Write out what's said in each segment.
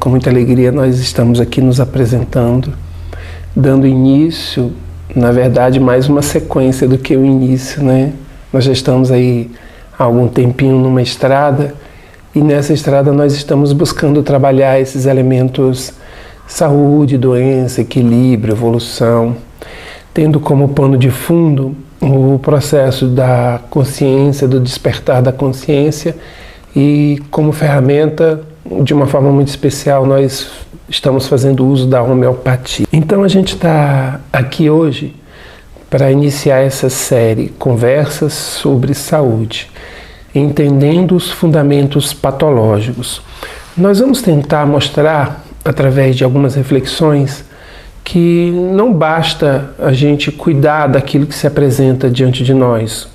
com muita alegria nós estamos aqui nos apresentando, dando início, na verdade, mais uma sequência do que o início, né? Nós já estamos aí há algum tempinho numa estrada e nessa estrada nós estamos buscando trabalhar esses elementos saúde, doença, equilíbrio, evolução, tendo como pano de fundo o processo da consciência, do despertar da consciência e como ferramenta, de uma forma muito especial, nós estamos fazendo uso da homeopatia. Então a gente está aqui hoje para iniciar essa série Conversas sobre Saúde, entendendo os fundamentos patológicos. Nós vamos tentar mostrar, através de algumas reflexões, que não basta a gente cuidar daquilo que se apresenta diante de nós,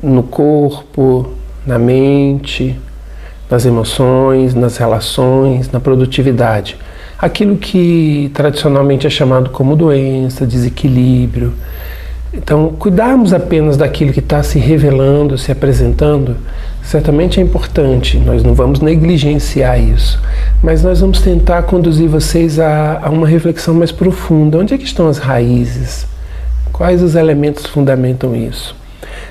no corpo, na mente, nas emoções, nas relações, na produtividade. Aquilo que tradicionalmente é chamado como doença, desequilíbrio. Então, cuidarmos apenas daquilo que está se revelando, se apresentando, certamente é importante, nós não vamos negligenciar isso, mas nós vamos tentar conduzir vocês a uma reflexão mais profunda. Onde é que estão as raízes? Quais os elementos fundamentam isso?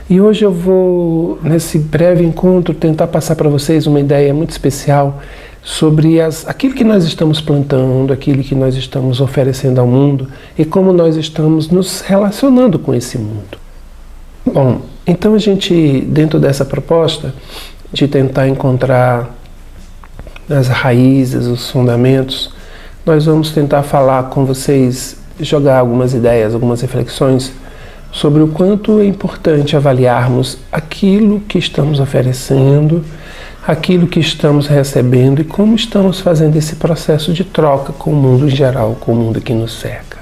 E hoje eu vou, nesse breve encontro, tentar passar para vocês uma ideia muito especial sobre aquilo que nós estamos plantando, aquilo que nós estamos oferecendo ao mundo e como nós estamos nos relacionando com esse mundo. Bom, então a gente, dentro dessa proposta de tentar encontrar as raízes, os fundamentos, nós vamos tentar falar com vocês, jogar algumas ideias, algumas reflexões sobre o quanto é importante avaliarmos aquilo que estamos oferecendo, aquilo que estamos recebendo e como estamos fazendo esse processo de troca com o mundo em geral, com o mundo que nos cerca.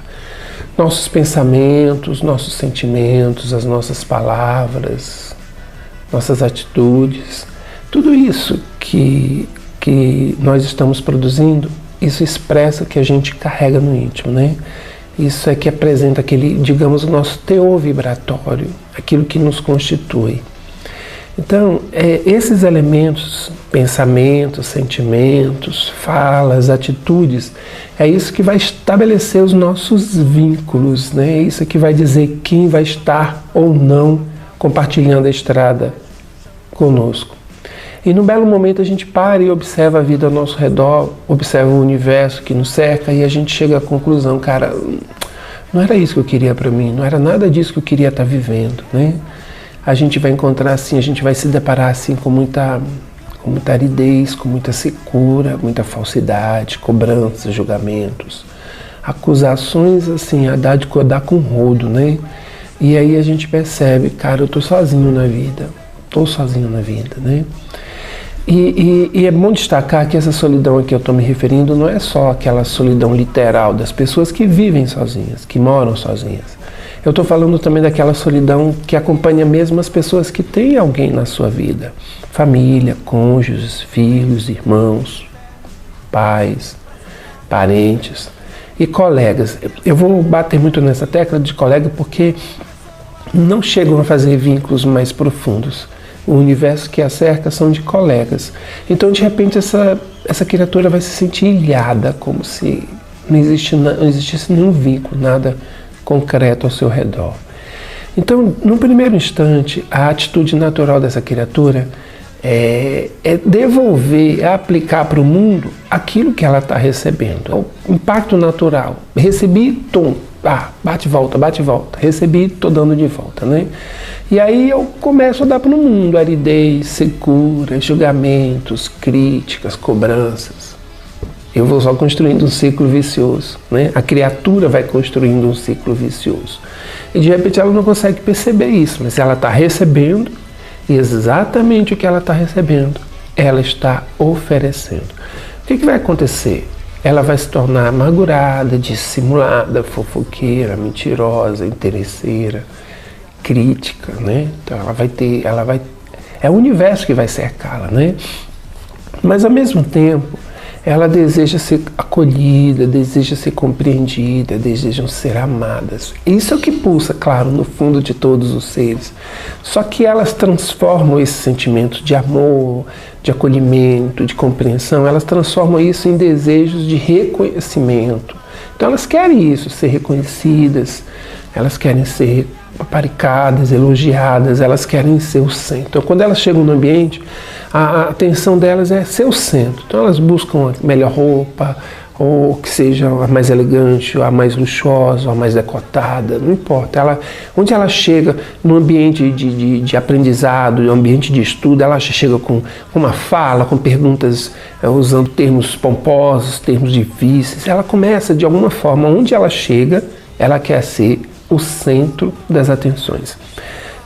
Nossos pensamentos, nossos sentimentos, as nossas palavras, nossas atitudes, tudo isso que nós estamos produzindo, isso expressa o que a gente carrega no íntimo, né? Isso é que apresenta aquele, digamos, o nosso teor vibratório, aquilo que nos constitui. Então, esses elementos, pensamentos, sentimentos, falas, atitudes, é isso que vai estabelecer os nossos vínculos, né? É isso que vai dizer quem vai estar ou não compartilhando a estrada conosco. E num belo momento a gente para e observa a vida ao nosso redor, observa o universo que nos cerca e a gente chega à conclusão, cara, não era isso que eu queria para mim, não era nada disso que eu queria estar vivendo, né? A gente vai encontrar assim, a gente vai se deparar assim com muita aridez, com muita secura, muita falsidade, cobranças, julgamentos, acusações assim, a dar com rodo, né? E aí a gente percebe, cara, eu tô sozinho na vida, né? E é bom destacar que essa solidão a que eu estou me referindo não é só aquela solidão literal das pessoas que vivem sozinhas, que moram sozinhas. Eu estou falando também daquela solidão que acompanha mesmo as pessoas que têm alguém na sua vida. Família, cônjuges, filhos, irmãos, pais, parentes e colegas. Eu vou bater muito nessa tecla de colega porque não chegam a fazer vínculos mais profundos. O universo que a cerca são de colegas. Então, de repente, essa criatura vai se sentir ilhada, como se não existisse nenhum vínculo, nada concreto ao seu redor. Então, no primeiro instante, a atitude natural dessa criatura é devolver, é aplicar para o mundo aquilo que ela está recebendo. É o impacto natural. Recebi, tom, bate e volta, recebi, estou dando de volta, né? E aí eu começo a dar para o mundo aridez, secura, julgamentos, críticas, cobranças. Eu vou só construindo um ciclo vicioso, né? A criatura vai construindo um ciclo vicioso. E de repente ela não consegue perceber isso, mas ela está recebendo e exatamente o que ela está recebendo, ela está oferecendo. O que vai acontecer? Ela vai se tornar amargurada, dissimulada, fofoqueira, mentirosa, interesseira, crítica, né? Então é o universo que vai cercá-la, né? Mas ao mesmo tempo, ela deseja ser acolhida, deseja ser compreendida, desejam ser amadas. Isso é o que pulsa, claro, no fundo de todos os seres. Só que elas transformam esse sentimento de amor, de acolhimento, de compreensão, elas transformam isso em desejos de reconhecimento. Então elas querem isso, ser reconhecidas, elas querem ser paparicadas, elogiadas, elas querem ser o centro. Então quando elas chegam no ambiente, a atenção delas é ser o centro. Então elas buscam a melhor roupa, ou que seja a mais elegante, a mais luxuosa, a mais decotada, não importa. Onde ela chega no ambiente de aprendizado, no ambiente de estudo, ela chega com uma fala, com perguntas, usando termos pomposos, termos difíceis. Ela começa, de alguma forma, onde ela chega, ela quer ser o centro das atenções.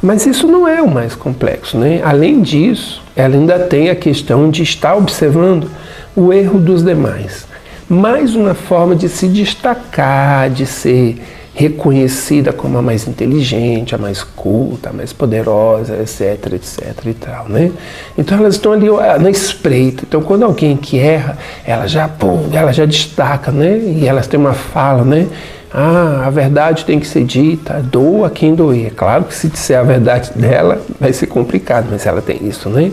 Mas isso não é o mais complexo, né? Além disso, ela ainda tem a questão de estar observando o erro dos demais. Mais uma forma de se destacar, de ser reconhecida como a mais inteligente, a mais culta, a mais poderosa, etc, etc e tal, né? Então elas estão ali na espreita. Então quando alguém que erra, ela já destaca, né? E elas têm uma fala, né? A verdade tem que ser dita, doa quem doer. Claro que se disser a verdade dela, vai ser complicado, mas ela tem isso, né?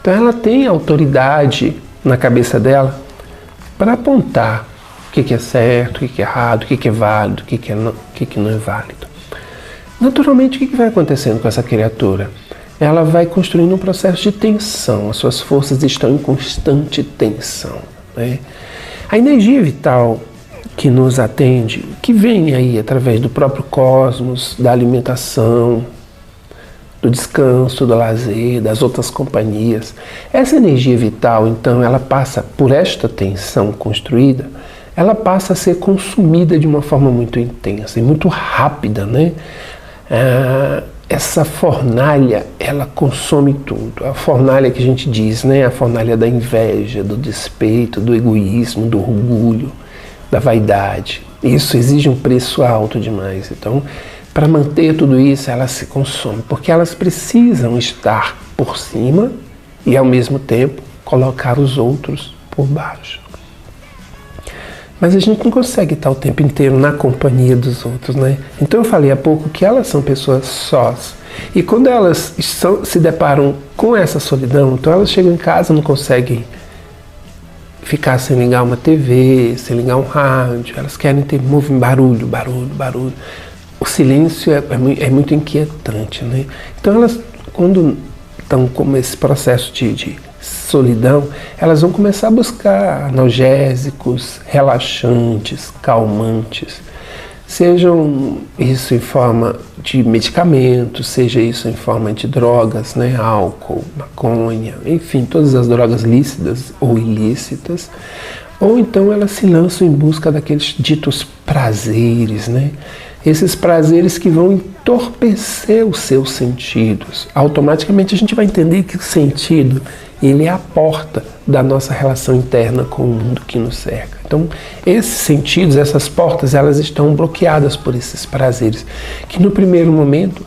Então ela tem autoridade na cabeça dela para apontar o que é certo, o que é errado, o que é válido, o que não é válido. Naturalmente, o que vai acontecendo com essa criatura? Ela vai construindo um processo de tensão, as suas forças estão em constante tensão, né? A energia vital que nos atende, que vem aí através do próprio cosmos, da alimentação, do descanso, do lazer, das outras companhias. Essa energia vital, então, ela passa por esta tensão construída, ela passa a ser consumida de uma forma muito intensa e muito rápida, né? Essa fornalha, ela consome tudo. A fornalha que a gente diz, né? A fornalha da inveja, do despeito, do egoísmo, do orgulho, da vaidade. Isso exige um preço alto demais. Então, para manter tudo isso, elas se consomem, porque elas precisam estar por cima e, ao mesmo tempo, colocar os outros por baixo. Mas a gente não consegue estar o tempo inteiro na companhia dos outros, né? Então eu falei há pouco que elas são pessoas sós. E quando elas se deparam com essa solidão, então elas chegam em casa, não conseguem ficar sem ligar uma TV, sem ligar um rádio, elas querem ter barulho. O silêncio é muito inquietante, né? Então elas, quando estão com esse processo de solidão, elas vão começar a buscar analgésicos, relaxantes, calmantes, sejam isso em forma de medicamentos, seja isso em forma de drogas, né? Álcool, maconha, enfim, todas as drogas lícitas ou ilícitas, ou então elas se lançam em busca daqueles ditos prazeres, né? Esses prazeres que vão entorpecer os seus sentidos. Automaticamente a gente vai entender que o sentido, ele é a porta da nossa relação interna com o mundo que nos cerca. Então, esses sentidos, essas portas, elas estão bloqueadas por esses prazeres, que no primeiro momento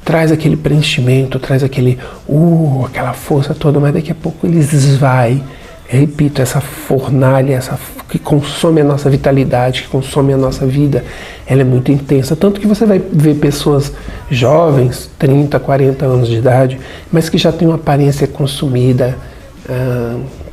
traz aquele preenchimento, traz aquela força toda, mas daqui a pouco eles esvaem. Repito, essa fornalha, que consome a nossa vitalidade, que consome a nossa vida, ela é muito intensa. Tanto que você vai ver pessoas jovens, 30, 40 anos de idade, mas que já têm uma aparência consumida,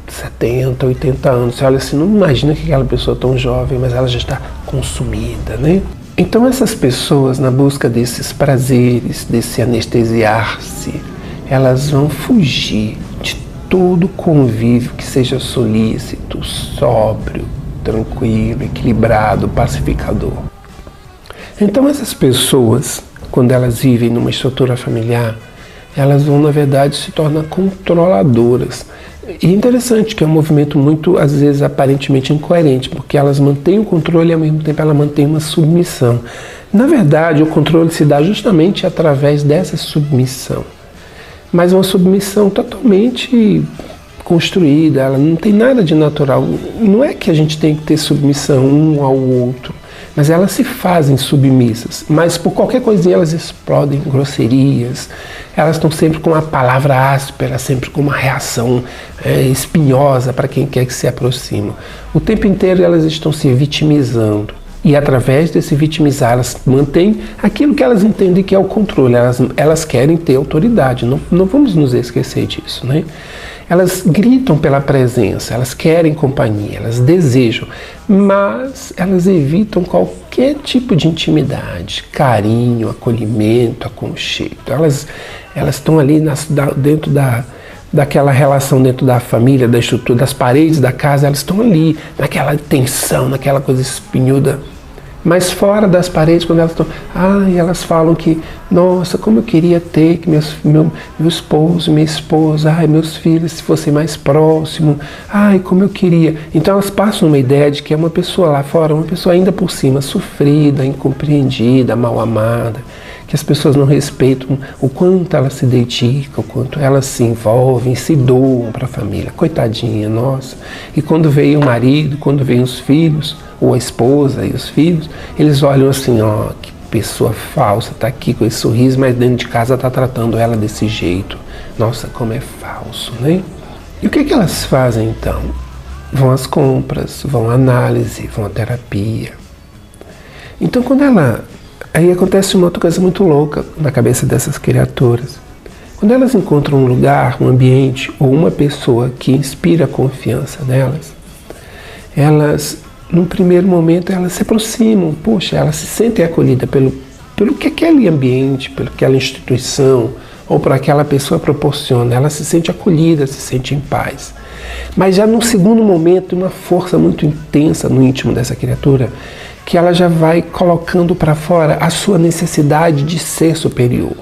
70, 80 anos. Você olha assim, não imagina que aquela pessoa tão jovem, mas ela já está consumida, né? Então essas pessoas, na busca desses prazeres, desse anestesiar-se, elas vão fugir de todo convívio que seja solícito, sóbrio, tranquilo, equilibrado, pacificador. Então essas pessoas, quando elas vivem numa estrutura familiar, elas vão, na verdade, se tornar controladoras. E é interessante que é um movimento muito, às vezes, aparentemente incoerente, porque elas mantêm o controle e, ao mesmo tempo, ela mantém uma submissão. Na verdade, o controle se dá justamente através dessa submissão. Mas uma submissão totalmente construída, ela não tem nada de natural. Não é que a gente tem que ter submissão um ao outro, mas elas se fazem submissas, mas por qualquer coisinha elas explodem em grosserias, elas estão sempre com uma palavra áspera, sempre com uma reação espinhosa para quem quer que se aproxima. O tempo inteiro elas estão se vitimizando. E através desse vitimizar, elas mantêm aquilo que elas entendem que é o controle. Elas querem ter autoridade, não vamos nos esquecer disso, né? Elas gritam pela presença, elas querem companhia, elas desejam, mas elas evitam qualquer tipo de intimidade, carinho, acolhimento, aconchego. Elas estão ali dentro daquela relação dentro da família, da estrutura, das paredes da casa, elas estão ali, naquela tensão, naquela coisa espinhuda. Mas fora das paredes, quando elas estão... elas falam que, nossa, como eu queria ter que meu esposo, minha esposa, meus filhos, se fossem mais próximos, como eu queria. Então elas passam uma ideia de que é uma pessoa lá fora, uma pessoa ainda por cima, sofrida, incompreendida, mal amada, que as pessoas não respeitam o quanto elas se dedicam, o quanto elas se envolvem, se doam para a família. Coitadinha, nossa. E quando veio o marido, quando veio os filhos, ou a esposa e os filhos, eles olham assim, que pessoa falsa, está aqui com esse sorriso, mas dentro de casa está tratando ela desse jeito. Nossa, como é falso, né? E o que elas fazem então? Vão às compras, vão à análise, vão à terapia. Então aí acontece uma outra coisa muito louca na cabeça dessas criaturas. Quando elas encontram um lugar, um ambiente ou uma pessoa que inspira confiança nelas, elas, num primeiro momento, elas se aproximam, elas se sentem acolhidas pelo que aquele ambiente, pela aquela instituição ou por aquela pessoa proporciona. Ela se sente acolhida, se sente em paz. Mas já num segundo momento, uma força muito intensa no íntimo dessa criatura, que ela já vai colocando para fora a sua necessidade de ser superior.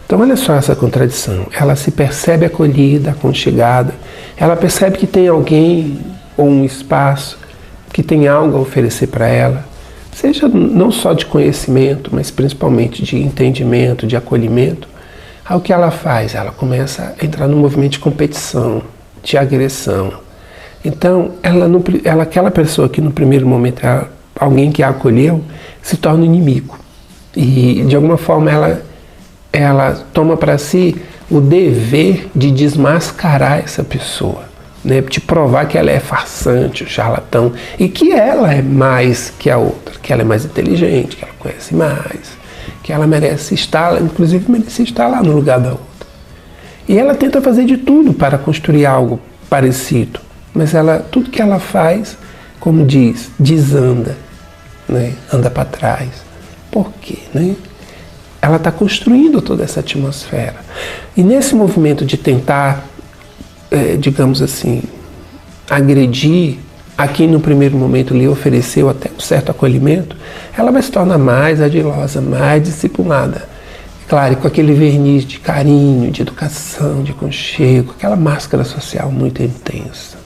Então olha só essa contradição. Ela se percebe acolhida, aconchegada, ela percebe que tem alguém ou um espaço que tem algo a oferecer para ela, seja não só de conhecimento, mas principalmente de entendimento, de acolhimento. Aí o que ela faz? Ela começa a entrar num movimento de competição, de agressão. Então, aquela pessoa que no primeiro momento era alguém que a acolheu, se torna inimigo. E de alguma forma ela toma para si o dever de desmascarar essa pessoa, né? De provar que ela é farsante, charlatão, e que ela é mais que a outra, que ela é mais inteligente, que ela conhece mais, que ela merece estar, inclusive merece estar lá no lugar da outra. E ela tenta fazer de tudo para construir algo parecido, mas tudo que ela faz, como diz, desanda, né? Anda para trás. Por quê, né? Ela está construindo toda essa atmosfera. E nesse movimento de tentar, digamos assim, agredir a quem no primeiro momento lhe ofereceu até um certo acolhimento, ela vai se tornar mais ardilosa, mais disciplinada. Claro, com aquele verniz de carinho, de educação, de aconchego, aquela máscara social muito intensa.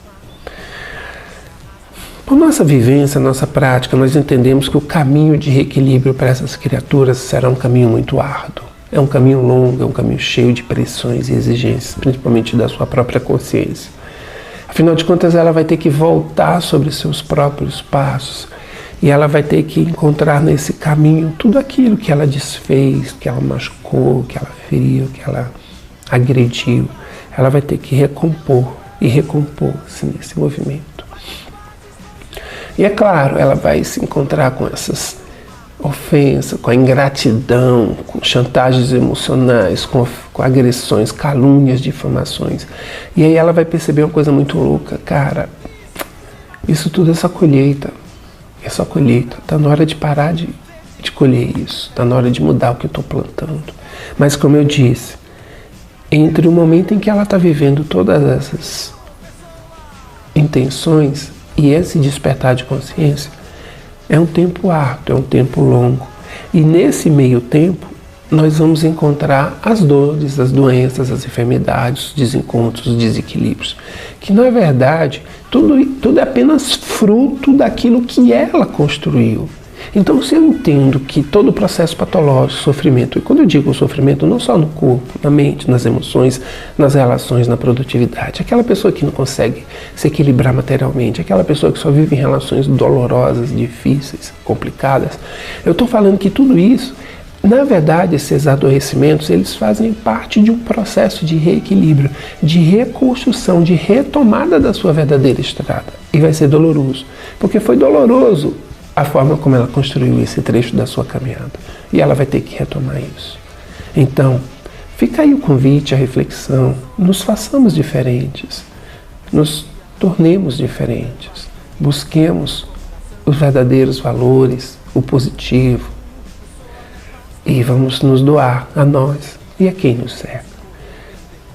Por nossa vivência, nossa prática, nós entendemos que o caminho de reequilíbrio para essas criaturas será um caminho muito árduo. É um caminho longo, é um caminho cheio de pressões e exigências, principalmente da sua própria consciência. Afinal de contas, ela vai ter que voltar sobre seus próprios passos e ela vai ter que encontrar nesse caminho tudo aquilo que ela desfez, que ela machucou, que ela feriu, que ela agrediu. Ela vai ter que recompor e recompor-se nesse movimento. E é claro, ela vai se encontrar com essas ofensas, com a ingratidão, com chantagens emocionais, com agressões, calúnias, difamações. E aí ela vai perceber uma coisa muito louca. Cara, isso tudo é só colheita. É só colheita. Está na hora de parar de colher isso. Está na hora de mudar o que eu estou plantando. Mas como eu disse, entre o momento em que ela está vivendo todas essas intenções e esse despertar de consciência, é um tempo árduo, é um tempo longo. E nesse meio tempo, nós vamos encontrar as dores, as doenças, as enfermidades, os desencontros, os desequilíbrios. Que, na verdade, tudo é apenas fruto daquilo que ela construiu. Então, se eu entendo que todo o processo patológico, sofrimento, e quando eu digo sofrimento, não só no corpo, na mente, nas emoções, nas relações, na produtividade, aquela pessoa que não consegue se equilibrar materialmente, aquela pessoa que só vive em relações dolorosas, difíceis, complicadas, eu estou falando que tudo isso, na verdade, esses adoecimentos, eles fazem parte de um processo de reequilíbrio, de reconstrução, de retomada da sua verdadeira estrada. E vai ser doloroso, porque foi doloroso a forma como ela construiu esse trecho da sua caminhada. E ela vai ter que retomar isso. Então, fica aí o convite, a reflexão. Nos façamos diferentes. Nos tornemos diferentes. Busquemos os verdadeiros valores, o positivo. E vamos nos doar a nós e a quem nos cerca.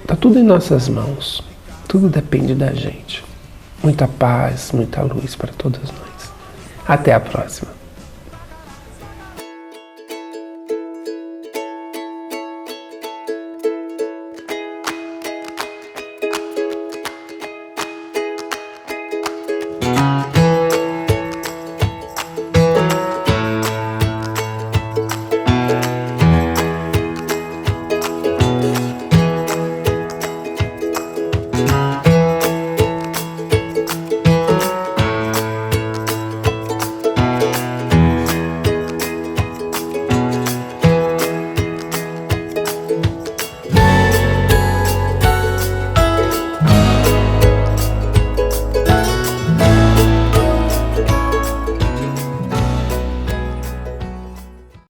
Está tudo em nossas mãos. Tudo depende da gente. Muita paz, muita luz para todas nós. Até a próxima.